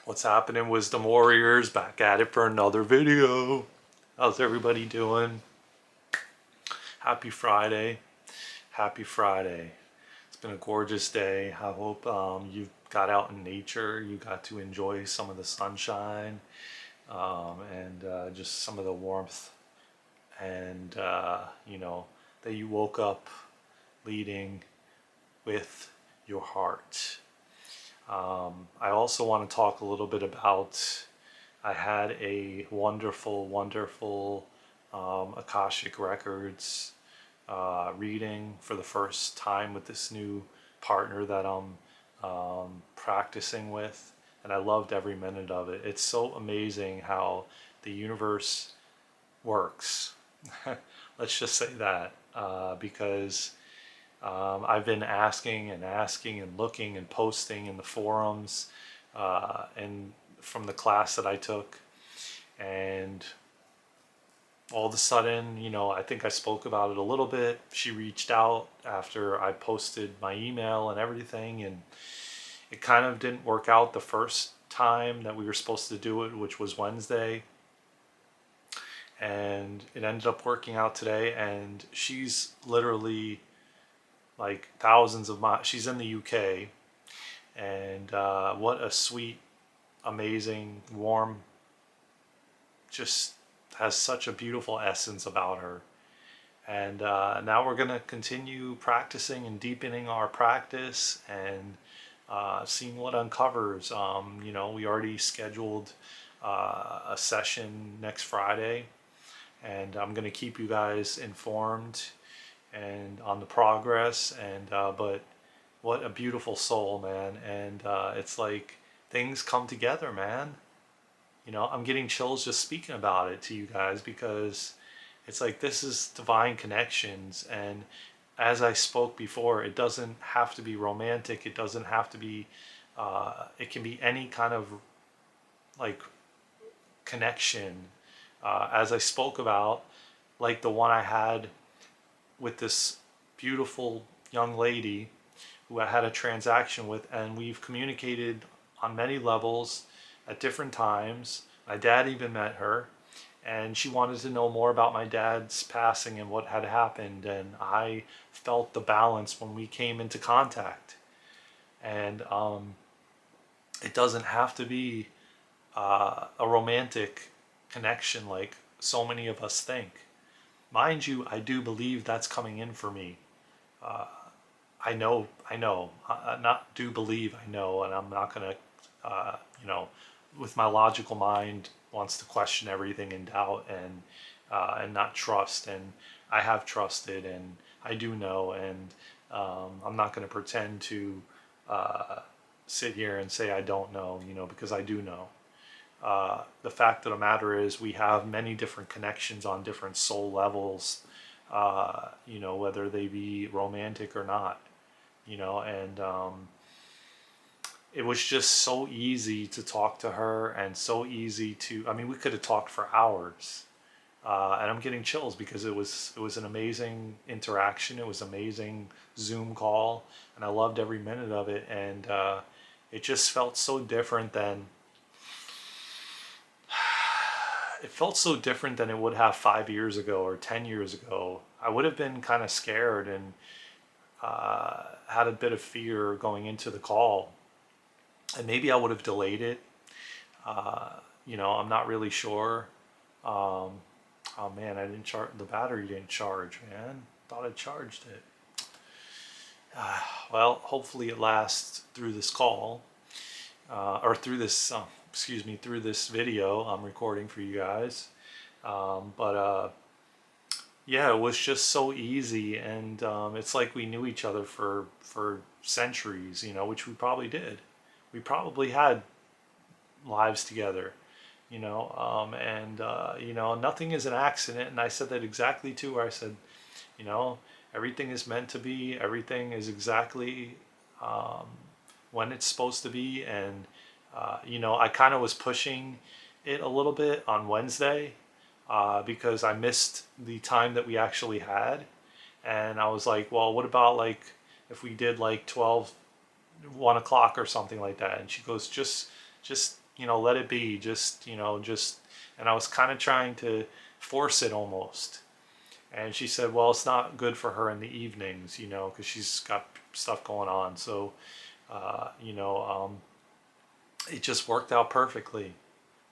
What's happening, Wisdom Warriors? Back at it for another video. How's everybody doing? Happy Friday. Happy Friday. It's been a gorgeous day. I hope you got out in nature. You got to enjoy some of the sunshine and just some of the warmth. And, that you woke up leading with your heart. I also want to talk a little bit about, I had a wonderful Akashic Records reading for the first time with this new partner that I'm practicing with, and I loved every minute of it. It's so amazing how the universe works. Let's just say that, because I've been asking and looking and posting in the forums and from the class that I took. And all of a sudden, I think I spoke about it a little bit. She reached out after I posted my email and everything. And it kind of didn't work out the first time that we were supposed to do it, which was Wednesday. And it ended up working out today. And she's literally like thousands of miles. She's in the UK, and what a sweet, amazing, warm, just has such a beautiful essence about her. And now we're going to continue practicing and deepening our practice and seeing what uncovers. We already scheduled a session next Friday, and I'm going to keep you guys informed and on the progress. And but what a beautiful soul, man. And it's like things come together, man. I'm getting chills just speaking about it to you guys, because it's like this is divine connections. And as I spoke before, it doesn't have to be romantic. It doesn't have to be it can be any kind of like connection, as I spoke about, like the one I had with this beautiful young lady who I had a transaction with, and we've communicated on many levels at different times. My dad even met her, and she wanted to know more about my dad's passing and what had happened, and I felt the balance when we came into contact. And it doesn't have to be a romantic connection like so many of us think. Mind you, I do believe that's coming in for me. I know, not do believe, I know, and I'm not going to, with my logical mind, wants to question everything and doubt and not trust. And I have trusted, and I do know, and I'm not going to pretend to sit here and say I don't know, because I do know. The fact of the matter is we have many different connections on different soul levels, whether they be romantic or not, and it was just so easy to talk to her, and so easy to, I mean, we could have talked for hours. And I'm getting chills because it was an amazing interaction. It was an amazing Zoom call, and I loved every minute of it. And it just felt so different than it felt so different than it would have 5 years ago or 10 years ago. I would have been kind of scared and had a bit of fear going into the call, and maybe I would have delayed it. I'm not really sure. Um, oh man, I didn't charge the battery. Didn't charge, man. Thought I charged it. Well, hopefully it lasts through this call, or through this. Excuse me, through this video I'm recording for you guys. But yeah, it was just so easy, and it's like we knew each other for centuries, which we probably did. We probably had lives together, and nothing is an accident. And I said that exactly to her. I said, you know, everything is meant to be. Everything is exactly um, when it's supposed to be. And I kind of was pushing it a little bit on Wednesday, because I missed the time that we actually had. And I was like, well, what about like if we did like 12, 1 o'clock or something like that? And she goes, just let it be. And I was kind of trying to force it almost. And she said, well, it's not good for her in the evenings, because she's got stuff going on. So, uh, you know, um, it just worked out perfectly,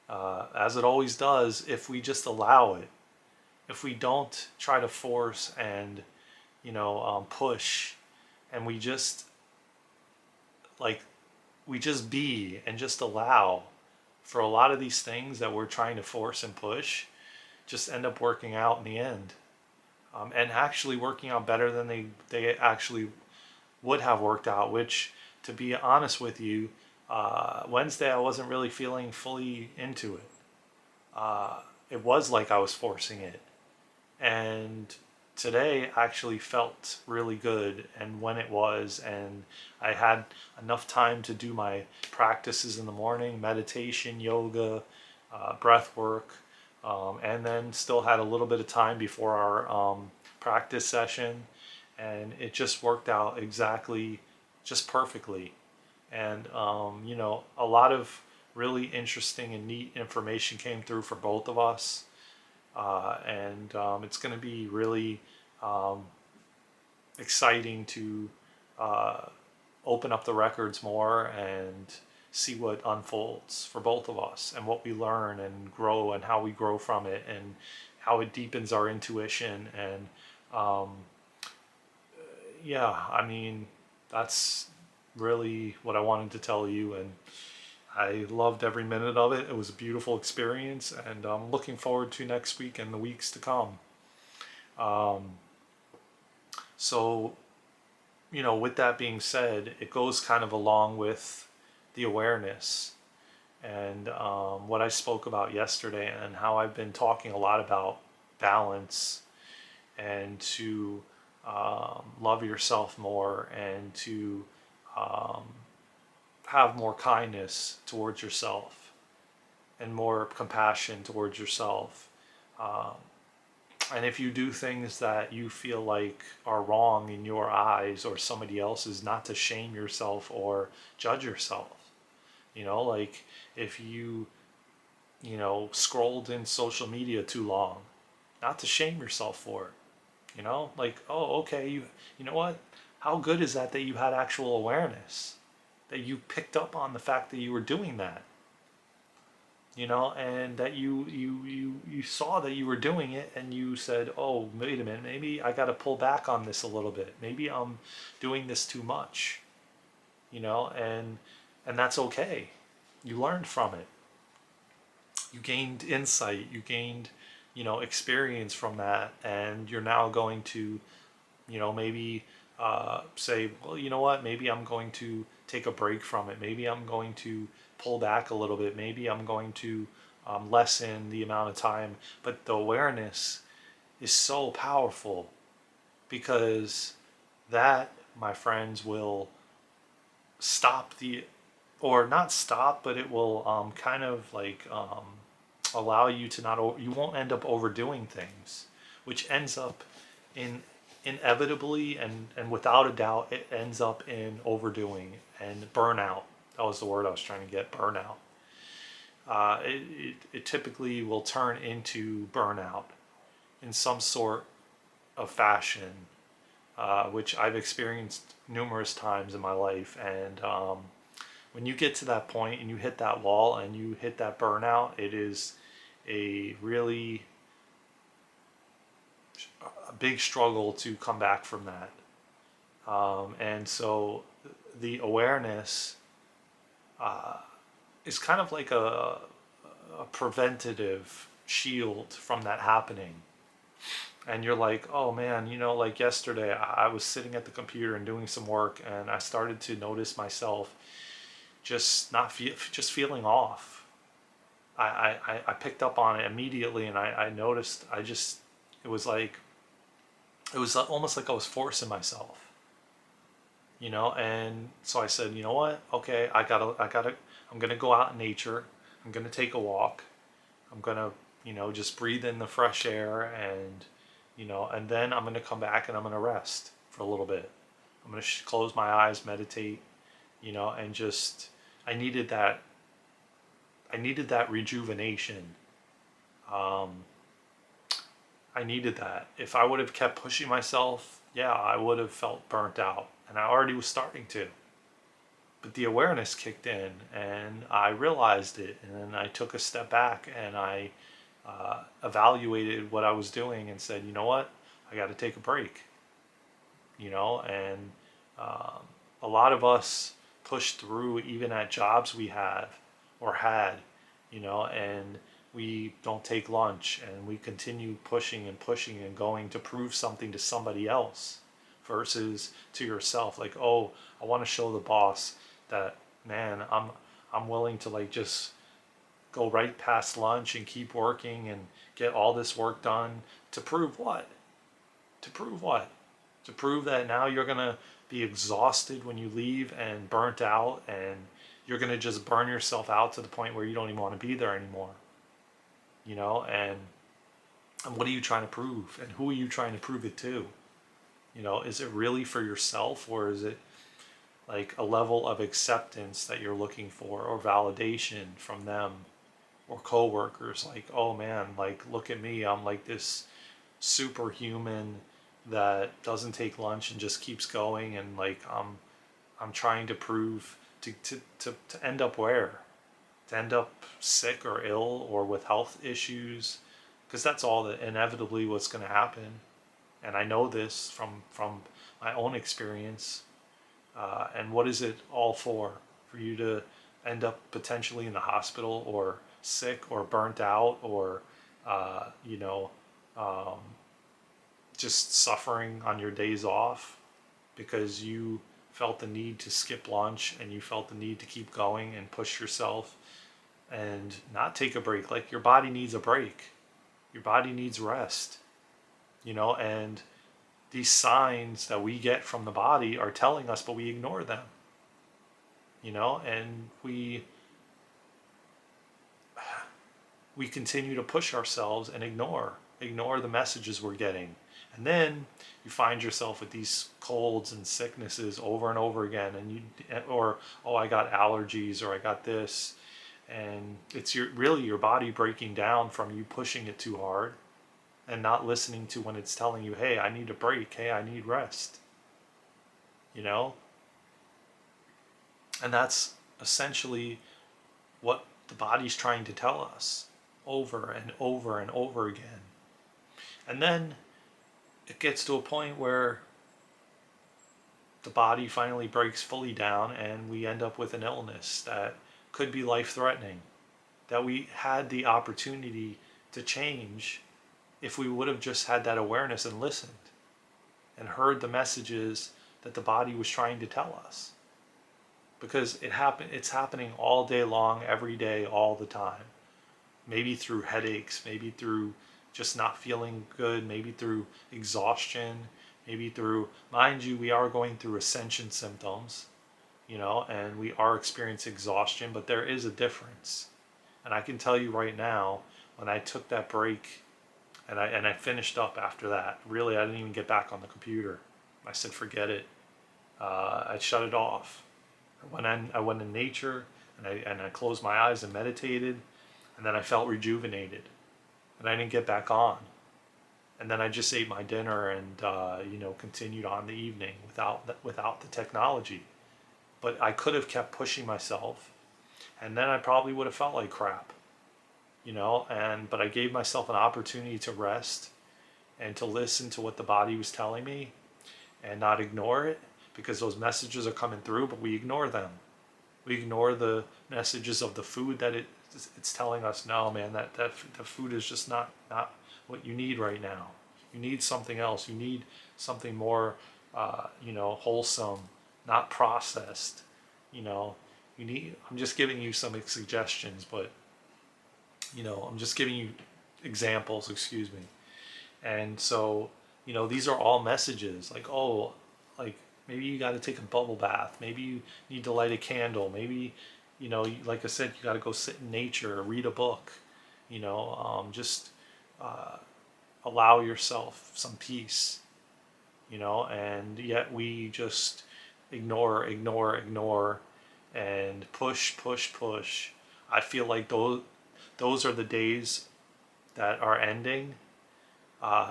as it always does, if we just allow it. If we don't try to force and, push, and like, we just be and just allow for a lot of these things that we're trying to force and push, just end up working out in the end. And actually working out better than they actually would have worked out, which, to be honest with you, Wednesday I wasn't really feeling fully into it. It was like I was forcing it. And today actually felt really good, and when it was, and I had enough time to do my practices in the morning, meditation, yoga, breath work, and then still had a little bit of time before our practice session, and it just worked out exactly, just perfectly. And a lot of really interesting and neat information came through for both of us, and it's going to be really um, exciting to uh, open up the records more and see what unfolds for both of us, and what we learn and grow, and how we grow from it, and how it deepens our intuition. And um, yeah, I mean, that's really what I wanted to tell you. And I loved every minute of it. It was a beautiful experience, and I'm looking forward to next week and the weeks to come. Um, so, with that being said, it goes kind of along with the awareness, and what I spoke about yesterday, and how I've been talking a lot about balance, and to love yourself more, and to um, have more kindness towards yourself, and more compassion towards yourself. Um, and if you do things that you feel like are wrong in your eyes or somebody else's, not to shame yourself or judge yourself. Like, if scrolled in social media too long, not to shame yourself for it. Like, oh, okay, you know what? How good is that you had actual awareness, that you picked up on the fact that you were doing that, and that you saw that you were doing it, and you said, oh, wait a minute, maybe I got to pull back on this a little bit, maybe I'm doing this too much, and that's okay. You learned from it, you gained insight, you gained experience from that, and you're now going to maybe say, well, you know what, maybe I'm going to take a break from it, maybe I'm going to pull back a little bit, maybe I'm going to lessen the amount of time. But the awareness is so powerful, because that, my friends, will stop or not stop, but it will kind of like allow you to not, you won't end up overdoing things, which ends up in, inevitably and without a doubt, it ends up in overdoing and burnout. That was the word I was trying to get, burnout. It typically will turn into burnout in some sort of fashion, which I've experienced numerous times in my life. And when you get to that point and you hit that wall and you hit that burnout, it is a really a big struggle to come back from that. And so the awareness is kind of like a preventative shield from that happening. And you're like, oh man, like yesterday I was sitting at the computer and doing some work, and I started to notice myself just not just feeling off. I picked up on it immediately, and I noticed, it was like, it was almost like I was forcing myself, and so I said, you know what, okay, I'm gonna go out in nature, I'm gonna take a walk, I'm gonna, just breathe in the fresh air, and, and then I'm gonna come back and I'm gonna rest for a little bit. I'm gonna close my eyes, meditate, and just, I needed that I needed that rejuvenation. Um, I needed that. If I would have kept pushing myself, yeah, I would have felt burnt out. And I already was starting to. But the awareness kicked in and I realized it. And then I took a step back and I evaluated what I was doing and said, you know what? I got to take a break. And um, a lot of us push through even at jobs we have or had, and we don't take lunch and we continue pushing and pushing and going to prove something to somebody else versus to yourself. Like, oh, I want to show the boss that, man, I'm willing to like just go right past lunch and keep working and get all this work done to prove what? To prove what? To prove that now you're going to be exhausted when you leave and burnt out, and you're going to just burn yourself out to the point where you don't even want to be there anymore. And what are you trying to prove? And who are you trying to prove it to? Is it really for yourself, or is it like a level of acceptance that you're looking for, or validation from them or coworkers? Like, oh man, like look at me, I'm like this superhuman that doesn't take lunch and just keeps going, and like I'm trying to prove to end up where? To end up sick or ill or with health issues, because that's all that inevitably what's going to happen. And I know this from my own experience. And what is it all for? For you to end up potentially in the hospital or sick or burnt out or uh, you know um, just suffering on your days off because you felt the need to skip lunch and you felt the need to keep going and push yourself and not take a break. Like, your body needs a break. Your body needs rest, and these signs that we get from the body are telling us, but we ignore them, and we continue to push ourselves and ignore the messages we're getting. And then you find yourself with these colds and sicknesses over and over again, or, oh, I got allergies, or I got this. And it's really your body breaking down from you pushing it too hard and not listening to when it's telling you, hey, I need a break. Hey, I need rest. You know? And that's essentially what the body's trying to tell us over and over and over again. And then it gets to a point where the body finally breaks fully down and we end up with an illness that could be life threatening, that we had the opportunity to change if we would have just had that awareness and listened and heard the messages that the body was trying to tell us. Because it's happening all day long, every day, all the time. Maybe through headaches, maybe through just not feeling good, maybe through exhaustion, maybe through, mind you, we are going through ascension symptoms, and we are experiencing exhaustion, but there is a difference. And I can tell you right now, when I took that break and I finished up after that, really, I didn't even get back on the computer. I said, forget it. I shut it off. I went in nature and I closed my eyes and meditated, and then I felt rejuvenated, and I didn't get back on. And then I just ate my dinner and continued on the evening without the technology. But I could have kept pushing myself, and then I probably would have felt like crap, but I gave myself an opportunity to rest and to listen to what the body was telling me and not ignore it, because those messages are coming through, but we ignore them. We ignore the messages of the food that it's telling us, no, man, that the food is just not what you need right now. You need something else. You need something more, wholesome, not processed. I'm just giving you some suggestions, but, I'm just giving you examples, excuse me. And so, these are all messages like, oh, like maybe you got to take a bubble bath. Maybe you need to light a candle. Maybe, like I said, you got to go sit in nature or read a book, just allow yourself some peace, and yet we just ignore, and push I feel like those are the days that are ending,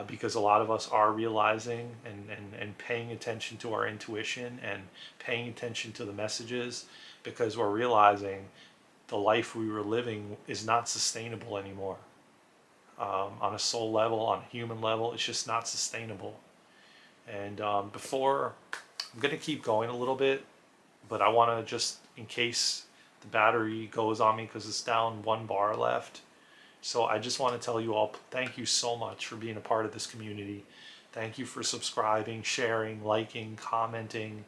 because a lot of us are realizing and paying attention to our intuition and paying attention to the messages, because we're realizing the life we were living is not sustainable anymore. On a soul level, on a human level, it's just not sustainable. And before, I'm going to keep going a little bit, but I want to just, in case the battery goes on me, because it's down 1 bar left. So I just want to tell you all, thank you so much for being a part of this community. Thank you for subscribing, sharing, liking, commenting.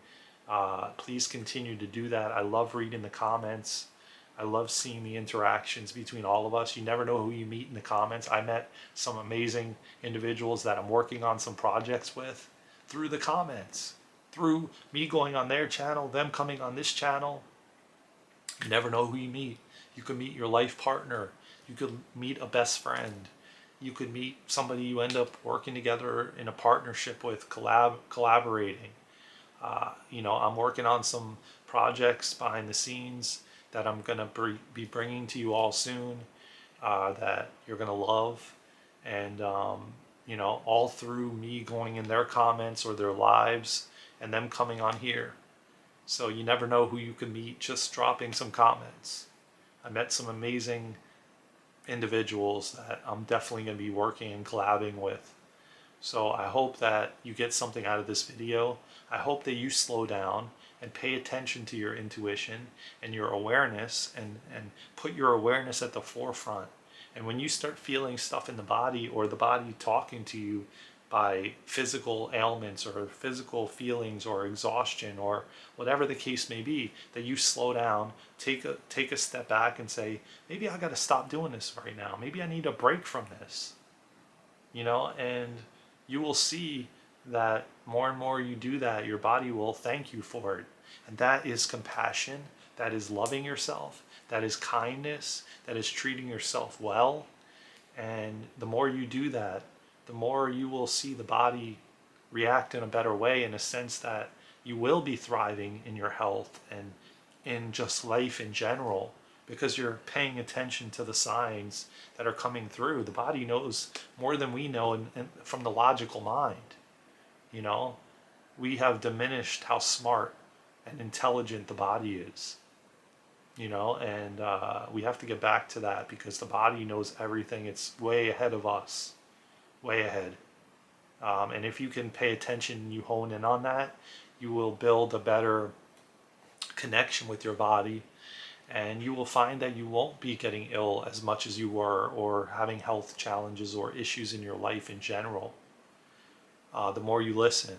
Please continue to do that. I love reading the comments. I love seeing the interactions between all of us. You never know who you meet in the comments. I met some amazing individuals that I'm working on some projects with through the comments, through me going on their channel, them coming on this channel. You never know who you meet. You could meet your life partner. You could meet a best friend. You could meet somebody you end up working together in a partnership with, collaborating. I'm working on some projects behind the scenes that I'm going to be bringing to you all soon, that you're going to love. And, all through me going in their comments or their lives and them coming on here. So you never know who you can meet just dropping some comments. I met some amazing individuals that I'm definitely going to be working and collabing with. So I hope that you get something out of this video. I hope that you slow down and pay attention to your intuition and your awareness, and put your awareness at the forefront. And when you start feeling stuff in the body, or the body talking to you by physical ailments or physical feelings or exhaustion or whatever the case may be, that you slow down, take a step back and say, maybe I got to stop doing this right now. Maybe I need a break from this. And you will see that more and more you do that, your body will thank you for it. And that is compassion, that is loving yourself, that is kindness, that is treating yourself well. And the more you do that, the more you will see the body react in a better way, in a sense that you will be thriving in your health and in just life in general, because you're paying attention to the signs that are coming through. The body knows more than we know, and from the logical mind. We have diminished how smart and intelligent the body is. And we have to get back to that, because the body knows everything. It's way ahead of us, way ahead. And if you can pay attention and you hone in on that, you will build a better connection with your body, and you will find that you won't be getting ill as much as you were, or having health challenges or issues in your life in general. The more you listen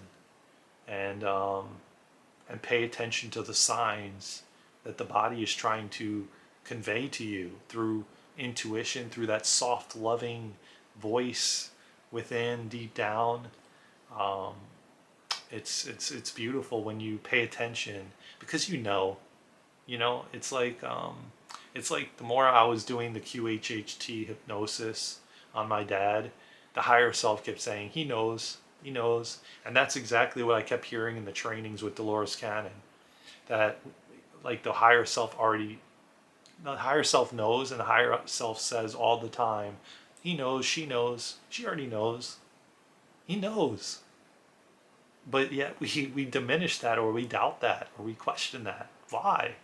and pay attention to the signs that the body is trying to convey to you through intuition, through that soft, loving voice within, deep down. It's beautiful when you pay attention, because it's like the more I was doing the QHHT hypnosis on my dad, the higher self kept saying, he knows, and that's exactly what I kept hearing in the trainings with Dolores Cannon. That like the higher self knows, and the higher self says all the time, he knows, she already knows, he knows. But yet we diminish that, or we doubt that, or we question that. Why?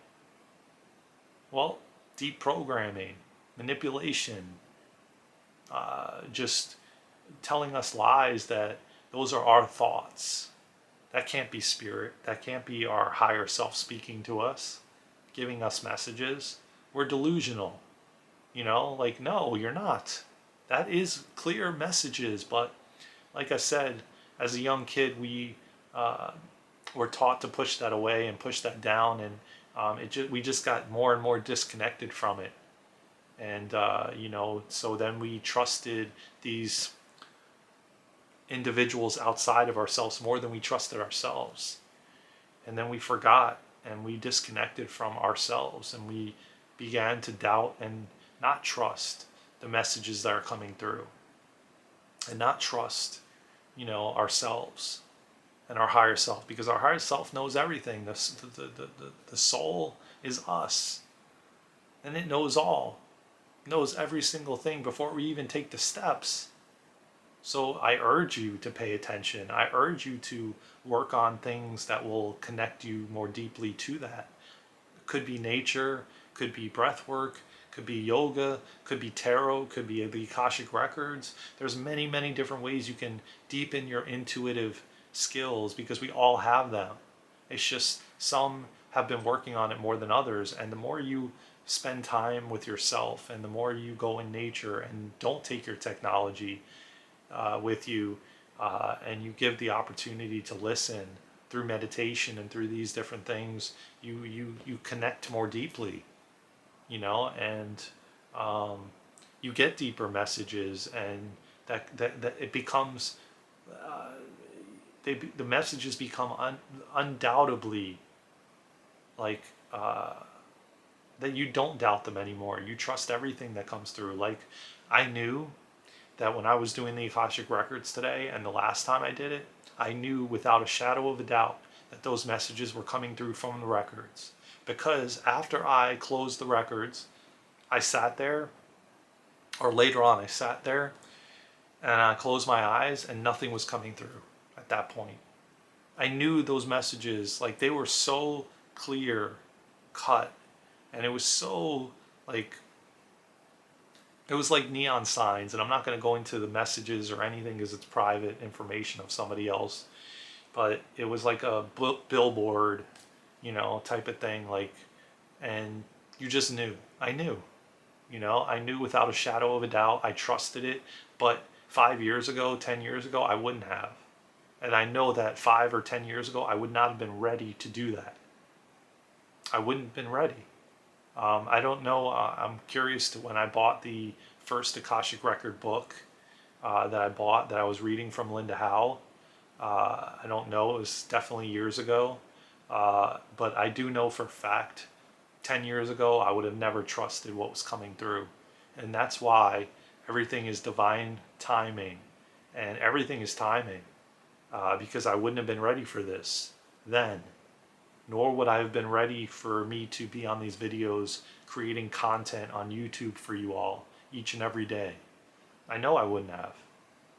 Well, deep programming, manipulation, just telling us lies that those are our thoughts. That can't be spirit. That can't be our higher self speaking to us, giving us messages. We're delusional. No, you're not. That is clear messages. But like I said, as a young kid, we were taught to push that away and push that down, and we just got more and more disconnected from it. And so then we trusted these individuals outside of ourselves more than we trusted ourselves. And then we forgot, and we disconnected from ourselves, and we began to doubt and not trust the messages that are coming through, and not trust ourselves and our higher self, because our higher self knows everything. The soul is us. and it knows all, knows every single thing before we even take the steps. So I urge you to pay attention. I urge you to work on things that will connect you more deeply to that. Could be nature, could be breath work, could be yoga, could be tarot, could be the Akashic Records. There's many, many different ways you can deepen your intuitive skills because we all have them. It's just some have been working on it more than others. And the more you spend time with yourself and the more you go in nature and don't take your technology with you and you give the opportunity to listen through meditation and through these different things, you connect more deeply, and you get deeper messages, and that it becomes the messages become undoubtedly like that you don't doubt them anymore. You trust everything that comes through. Like I knew that when I was doing the Akashic Records today and the last time I did it, I knew without a shadow of a doubt that those messages were coming through from the records. Because after I closed the records, I sat there, or later on I sat there, and I closed my eyes and nothing was coming through at that point. I knew those messages, like they were so clear cut, and it was so like, it was like neon signs, and I'm not going to go into the messages or anything because it's private information of somebody else, but it was like a billboard, type of thing, like, and you just knew. I knew, I knew without a shadow of a doubt. I trusted it, but 5 years ago, 10 years ago, I wouldn't have. And I know that 5 or 10 years ago, I would not have been ready to do that. I wouldn't have been ready. I don't know. I'm curious to when I bought the first Akashic Record book that I was reading from Linda Howe. I don't know. It was definitely years ago. But I do know for a fact, 10 years ago, I would have never trusted what was coming through. And that's why everything is divine timing. And everything is timing. Because I wouldn't have been ready for this then. Nor would I have been ready for me to be on these videos creating content on YouTube for you all each and every day. I know I wouldn't have.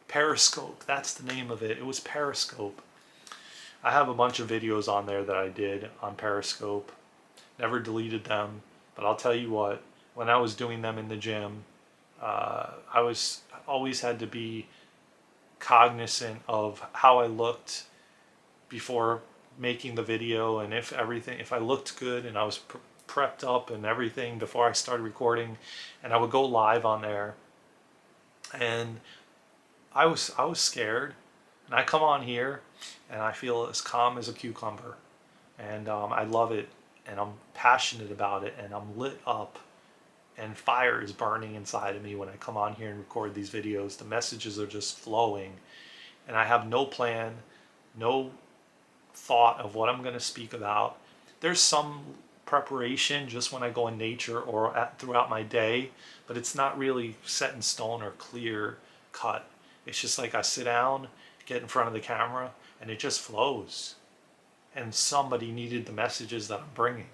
Periscope, that's the name of it. It was Periscope. I have a bunch of videos on there that I did on Periscope. Never deleted them, but I'll tell you what, when I was doing them in the gym, I always had to be cognizant of how I looked before making the video, and if I looked good and I was prepped up and everything before I started recording, and I would go live on there, and I was scared, and I come on here and I feel as calm as a cucumber, and I love it, and I'm passionate about it, and I'm lit up, and fire is burning inside of me when I come on here and record these videos. The messages are just flowing, and I have no plan, no thought of what I'm going to speak about. There's some preparation just when I go in nature or throughout my day, but it's not really set in stone or clear cut. It's just like I sit down, get in front of the camera, and it just flows. And somebody needed the messages that I'm bringing,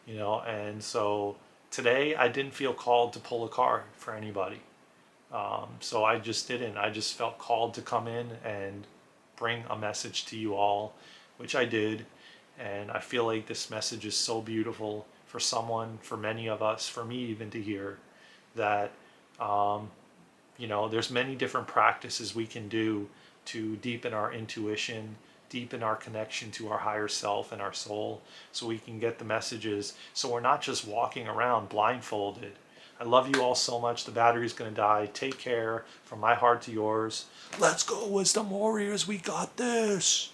and so today I didn't feel called to pull a card for anybody. So I just didn't. I just felt called to come in and bring a message to you all, which I did. And I feel like this message is so beautiful for someone, for many of us, for me even to hear that, there's many different practices we can do to deepen our intuition, deepen our connection to our higher self and our soul, so we can get the messages, so we're not just walking around blindfolded. I love you all so much. The battery's going to die. Take care. From my heart to yours. Let's go, Wisdom Warriors. We got this.